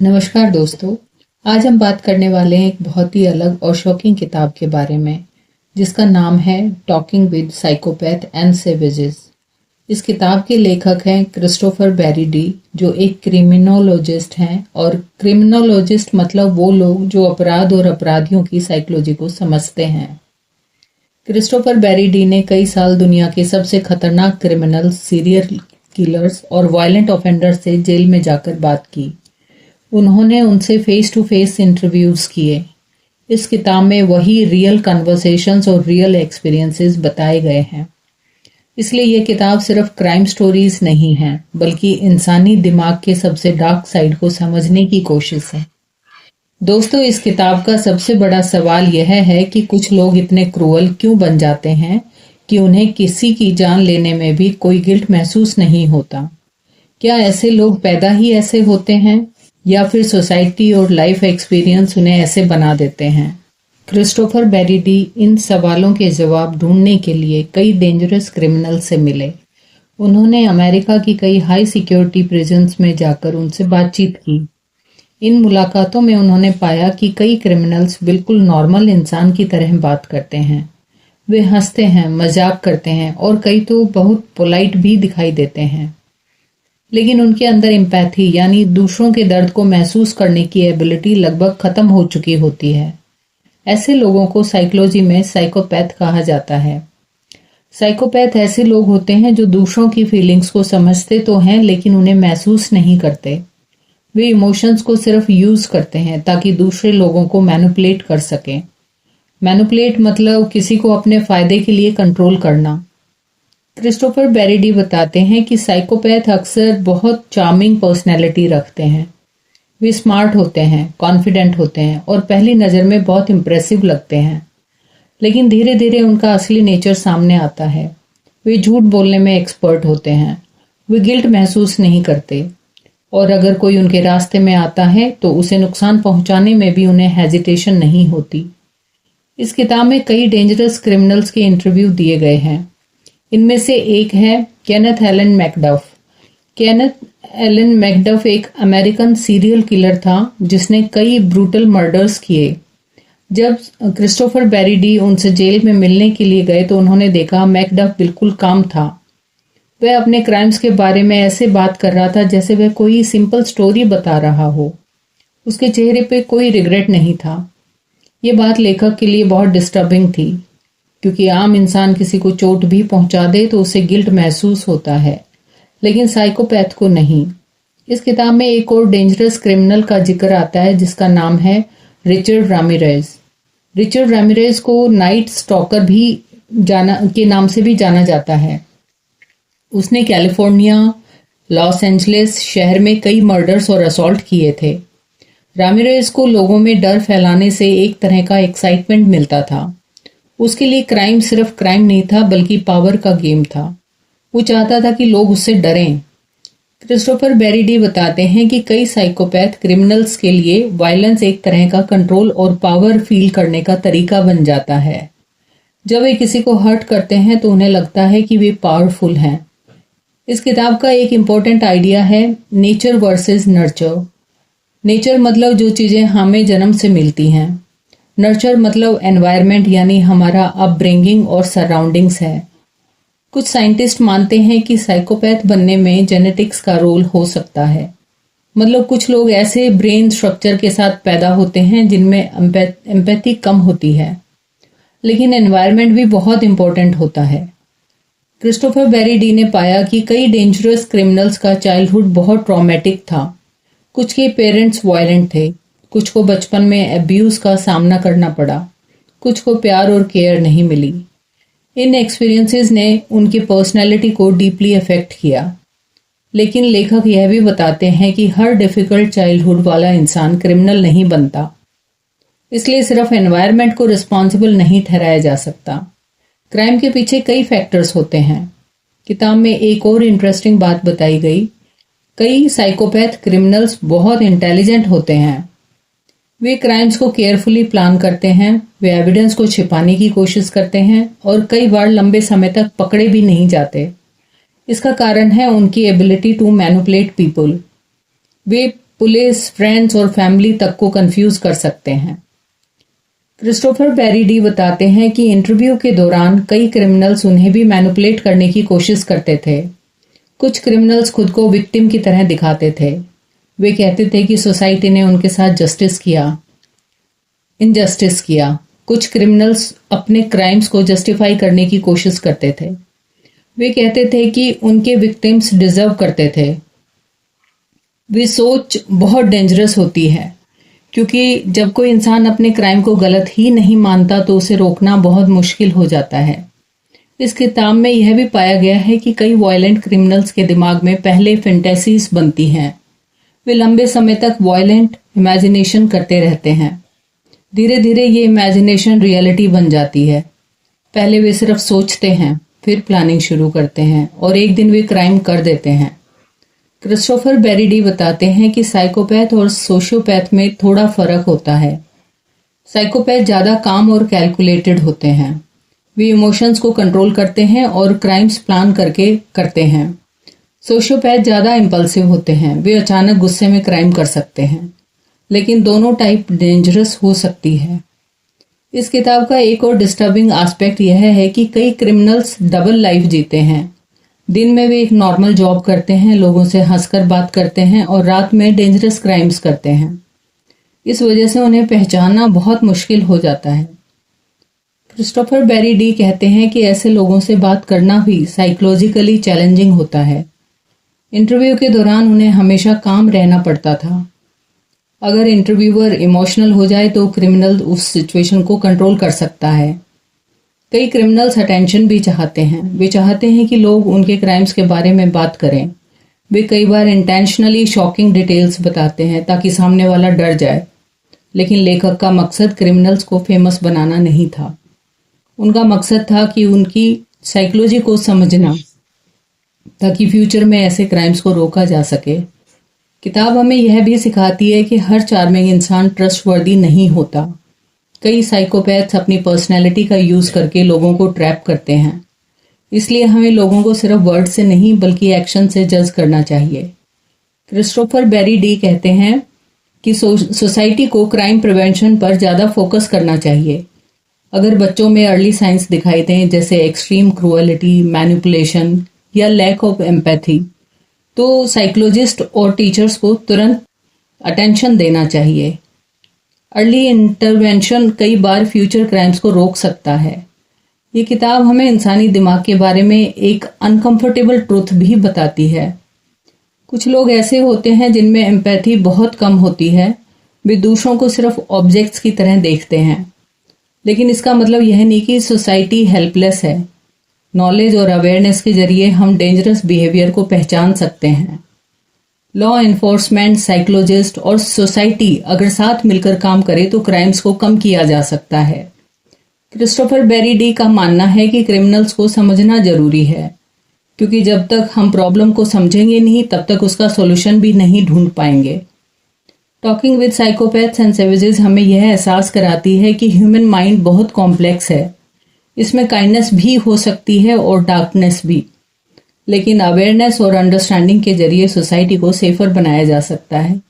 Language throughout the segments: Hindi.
नमस्कार दोस्तों। आज हम बात करने वाले हैं एक बहुत ही अलग और शॉकिंग किताब के बारे में जिसका नाम है talking with psychopath and savages. इस किताब के लेखक हैं क्रिस्टोफर बैरी डी, जो एक क्रिमिनोलॉजिस्ट हैं। और क्रिमिनोलॉजिस्ट मतलब वो लोग जो अपराध और अपराधियों की साइकोलॉजी को समझते हैं। क्रिस्टोफर बैरी डी ने कई साल दुनिया के सबसे खतरनाक क्रिमिनल्स, सीरियल किलर्स और वायलेंट ऑफेंडर से जेल में जाकर बात की। उन्होंने उनसे फेस टू फेस इंटरव्यूज़ किए। इस किताब में वही रियल कन्वर्सेशंस और रियल एक्सपीरियंसेस बताए गए हैं। इसलिए ये किताब सिर्फ क्राइम स्टोरीज नहीं है, बल्कि इंसानी दिमाग के सबसे डार्क साइड को समझने की कोशिश है। दोस्तों, इस किताब का सबसे बड़ा सवाल यह है कि कुछ लोग इतने क्रूअल क्यों बन जाते हैं कि उन्हें किसी की जान लेने में भी कोई गिल्ट महसूस नहीं होता। क्या ऐसे लोग पैदा ही ऐसे होते हैं या फिर सोसाइटी और लाइफ एक्सपीरियंस उन्हें ऐसे बना देते हैं? क्रिस्टोफर बैरी डी इन सवालों के जवाब ढूंढने के लिए कई डेंजरस क्रिमिनल से मिले। उन्होंने अमेरिका की कई हाई सिक्योरिटी प्रिजन्स में जाकर उनसे बातचीत की। इन मुलाकातों में उन्होंने पाया कि कई क्रिमिनल्स बिल्कुल नॉर्मल इंसान की तरह बात करते हैं। वे हंसते हैं, मजाक करते हैं और कई तो बहुत पोलाइट भी दिखाई देते हैं। लेकिन उनके अंदर एम्पैथी यानी दूसरों के दर्द को महसूस करने की एबिलिटी लगभग खत्म हो चुकी होती है। ऐसे लोगों को साइकोलॉजी में साइकोपैथ कहा जाता है। साइकोपैथ ऐसे लोग होते हैं जो दूसरों की फीलिंग्स को समझते तो हैं लेकिन उन्हें महसूस नहीं करते। वे इमोशंस को सिर्फ यूज करते हैं ताकि दूसरे लोगों को मैनिपुलेट कर सकें। मैनिपुलेट मतलब किसी को अपने फायदे के लिए कंट्रोल करना। क्रिस्टोफर बैरी डी बताते हैं कि साइकोपैथ अक्सर बहुत चार्मिंग पर्सनैलिटी रखते हैं। वे स्मार्ट होते हैं, कॉन्फिडेंट होते हैं और पहली नज़र में बहुत इम्प्रेसिव लगते हैं। लेकिन धीरे धीरे उनका असली नेचर सामने आता है। वे झूठ बोलने में एक्सपर्ट होते हैं। वे गिल्ट महसूस नहीं करते और अगर कोई उनके रास्ते में आता है तो उसे नुकसान पहुंचाने में भी उन्हें हेजिटेशन नहीं होती। इस किताब में कई डेंजरस क्रिमिनल्स के इंटरव्यू दिए गए हैं। इनमें से एक है Kenneth Allen McDuff. Kenneth Allen McDuff एक अमेरिकन सीरियल किलर था जिसने कई ब्रूटल मर्डर्स किए। जब क्रिस्टोफर बैरी डी उनसे जेल में मिलने के लिए गए तो उन्होंने देखा मैकडफ बिल्कुल काम था। वह अपने क्राइम्स के बारे में ऐसे बात कर रहा था जैसे वह कोई सिंपल स्टोरी बता रहा हो। उसके चेहरे पे कोई रिग्रेट नहीं था। ये बात लेखक के लिए बहुत डिस्टर्बिंग थी, क्योंकि आम इंसान किसी को चोट भी पहुंचा दे तो उसे गिल्ट महसूस होता है, लेकिन साइकोपैथ को नहीं। इस किताब में एक और डेंजरस क्रिमिनल का जिक्र आता है जिसका नाम है रिचर्ड रामिरेज। रिचर्ड रामिरेज को नाइट स्टॉकर भी के नाम से भी जाना जाता है। उसने कैलिफोर्निया, लॉस एंजलिस शहर में कई मर्डर्स और असॉल्ट किए थे। रामिरेज को लोगों में डर फैलाने से एक तरह का एक्साइटमेंट मिलता था। उसके लिए क्राइम सिर्फ क्राइम नहीं था बल्कि पावर का गेम था। वो चाहता था कि लोग उससे डरें। क्रिस्टोफर बैरी डी बताते हैं कि कई साइकोपैथ क्रिमिनल्स के लिए वायलेंस एक तरह का कंट्रोल और पावर फील करने का तरीका बन जाता है। जब वे किसी को हर्ट करते हैं तो उन्हें लगता है कि वे पावरफुल हैं। इस किताब का एक इम्पोर्टेंट आइडिया है नेचर वर्सेस नर्चर। नेचर मतलब जो चीज़ें हमें जन्म से मिलती हैं। नर्चर मतलब एनवायरनमेंट यानी हमारा अपब्रिंगिंग और सराउंडिंग्स है। कुछ साइंटिस्ट मानते हैं कि साइकोपैथ बनने में जेनेटिक्स का रोल हो सकता है। मतलब कुछ लोग ऐसे ब्रेन स्ट्रक्चर के साथ पैदा होते हैं जिनमें एम्पैथी कम होती है, लेकिन एनवायरनमेंट भी बहुत इंपॉर्टेंट होता है। क्रिस्टोफर बैरी डी ने पाया कि कई डेंजरस क्रिमिनल्स का चाइल्डहुड बहुत ट्रॉमेटिक था। कुछ के पेरेंट्स वायलेंट थे, कुछ को बचपन में एब्यूज़ का सामना करना पड़ा, कुछ को प्यार और केयर नहीं मिली। इन एक्सपीरियंसेस ने उनकी पर्सनैलिटी को डीपली अफेक्ट किया। लेकिन लेखक यह भी बताते हैं कि हर डिफ़िकल्ट चाइल्डहुड वाला इंसान क्रिमिनल नहीं बनता। इसलिए सिर्फ एनवायरनमेंट को रिस्पॉन्सिबल नहीं ठहराया जा सकता। क्राइम के पीछे कई फैक्टर्स होते हैं। किताब में एक और इंटरेस्टिंग बात बताई गई, कई साइकोपैथ क्रिमिनल्स बहुत इंटेलिजेंट होते हैं। वे क्राइम्स को केयरफुली प्लान करते हैं, वे एविडेंस को छिपाने की कोशिश करते हैं और कई बार लंबे समय तक पकड़े भी नहीं जाते। इसका कारण है उनकी एबिलिटी टू मैनिपुलेट पीपल। वे पुलिस, फ्रेंड्स और फैमिली तक को कंफ्यूज कर सकते हैं। क्रिस्टोफर बैरी बताते हैं कि इंटरव्यू के दौरान कई क्रिमिनल्स उन्हें भी मैनिपुलेट करने की कोशिश करते थे। कुछ क्रिमिनल्स खुद को विक्टिम की तरह दिखाते थे। वे कहते थे कि सोसाइटी ने उनके साथ इनजस्टिस किया। कुछ क्रिमिनल्स अपने क्राइम्स को जस्टिफाई करने की कोशिश करते थे। वे कहते थे कि उनके विक्टिम्स डिजर्व करते थे। वे सोच बहुत डेंजरस होती है, क्योंकि जब कोई इंसान अपने क्राइम को गलत ही नहीं मानता तो उसे रोकना बहुत मुश्किल हो जाता है। इस किताब में यह भी पाया गया है कि कई वायलेंट क्रिमिनल्स के दिमाग में पहले फैंटेसीज बनती हैं। वे लंबे समय तक वायलेंट इमेजिनेशन करते रहते हैं। धीरे धीरे ये इमेजिनेशन रियलिटी बन जाती है। पहले वे सिर्फ सोचते हैं, फिर प्लानिंग शुरू करते हैं और एक दिन वे क्राइम कर देते हैं। क्रिस्टोफर बैरी बताते हैं कि साइकोपैथ और सोशियोपैथ में थोड़ा फर्क होता है। साइकोपैथ ज़्यादा काम और कैलकुलेटेड होते हैं। वे इमोशंस को कंट्रोल करते हैं और क्राइम्स प्लान करके करते हैं। सोशियोपैथ ज़्यादा इम्पल्सिव होते हैं। वे अचानक गुस्से में क्राइम कर सकते हैं, लेकिन दोनों टाइप डेंजरस हो सकती है। इस किताब का एक और डिस्टर्बिंग एस्पेक्ट यह है कि कई क्रिमिनल्स डबल लाइफ जीते हैं। दिन में वे एक नॉर्मल जॉब करते हैं, लोगों से हंसकर बात करते हैं और रात में डेंजरस क्राइम्स करते हैं। इस वजह से उन्हें पहचानना बहुत मुश्किल हो जाता है। क्रिस्टोफर बैरी कहते हैं कि ऐसे लोगों से बात करना भी साइकोलॉजिकली चैलेंजिंग होता है। इंटरव्यू के दौरान उन्हें हमेशा काम रहना पड़ता था। अगर इंटरव्यूअर इमोशनल हो जाए तो क्रिमिनल उस सिचुएशन को कंट्रोल कर सकता है। कई क्रिमिनल्स अटेंशन भी चाहते हैं। वे चाहते हैं कि लोग उनके क्राइम्स के बारे में बात करें। वे कई बार इंटेंशनली शॉकिंग डिटेल्स बताते हैं ताकि सामने वाला डर जाए। लेकिन लेखक का मकसद क्रिमिनल्स को फेमस बनाना नहीं था। उनका मकसद था कि उनकी साइकोलॉजी को समझना, ताकि फ्यूचर में ऐसे क्राइम्स को रोका जा सके। किताब हमें यह भी सिखाती है कि हर चार्मिंग इंसान ट्रस्टवर्दी नहीं होता। कई साइकोपैथ्स अपनी पर्सनैलिटी का यूज़ करके लोगों को ट्रैप करते हैं। इसलिए हमें लोगों को सिर्फ वर्ड से नहीं बल्कि एक्शन से जज करना चाहिए। क्रिस्टोफर बैरी कहते हैं कि सोसाइटी को क्राइम प्रिवेंशन पर ज़्यादा फोकस करना चाहिए। अगर बच्चों में अर्ली साइंस दिखाई दें, जैसे एक्सट्रीम क्रूअलिटी, मैनिपुलेशन या लैक ऑफ एम्पैथी, तो साइकोलॉजिस्ट और टीचर्स को तुरंत अटेंशन देना चाहिए। अर्ली इंटरवेंशन कई बार फ्यूचर क्राइम्स को रोक सकता है। ये किताब हमें इंसानी दिमाग के बारे में एक अनकंफर्टेबल ट्रूथ भी बताती है। कुछ लोग ऐसे होते हैं जिनमें एम्पैथी बहुत कम होती है। वे दूसरों को सिर्फ ऑब्जेक्ट्स की तरह देखते हैं। लेकिन इसका मतलब यह नहीं कि सोसाइटी हेल्पलेस है। नॉलेज और अवेयरनेस के जरिए हम डेंजरस बिहेवियर को पहचान सकते हैं। लॉ एनफोर्समेंट, साइकोलॉजिस्ट और सोसाइटी अगर साथ मिलकर काम करे तो क्राइम्स को कम किया जा सकता है। क्रिस्टोफर बैरी का मानना है कि क्रिमिनल्स को समझना जरूरी है, क्योंकि जब तक हम प्रॉब्लम को समझेंगे नहीं तब तक उसका सॉल्यूशन भी नहीं ढूंढ पाएंगे। Talking with psychopaths and savages हमें यह एहसास कराती है कि ह्यूमन माइंड बहुत कॉम्प्लेक्स है। इसमें काइंडनेस भी हो सकती है और डार्कनेस भी। लेकिन अवेयरनेस और अंडरस्टैंडिंग के जरिए सोसाइटी को सेफर बनाया जा सकता है।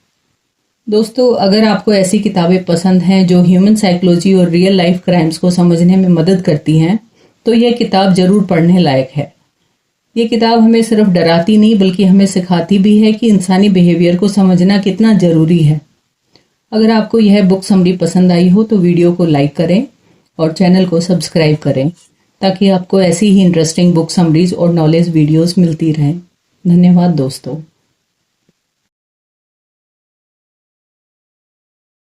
दोस्तों, अगर आपको ऐसी किताबें पसंद हैं जो ह्यूमन साइकोलॉजी और रियल लाइफ क्राइम्स को समझने में मदद करती हैं, तो यह किताब जरूर पढ़ने लायक है। ये किताब हमें सिर्फ डराती नहीं बल्कि हमें सिखाती भी है कि इंसानी बिहेवियर को समझना कितना ज़रूरी है। अगर आपको यह बुक समरी पसंद आई हो तो वीडियो को लाइक करें और चैनल को सब्सक्राइब करें, ताकि आपको ऐसी ही इंटरेस्टिंग बुक समरीज और नॉलेज वीडियोस मिलती रहें। धन्यवाद दोस्तों।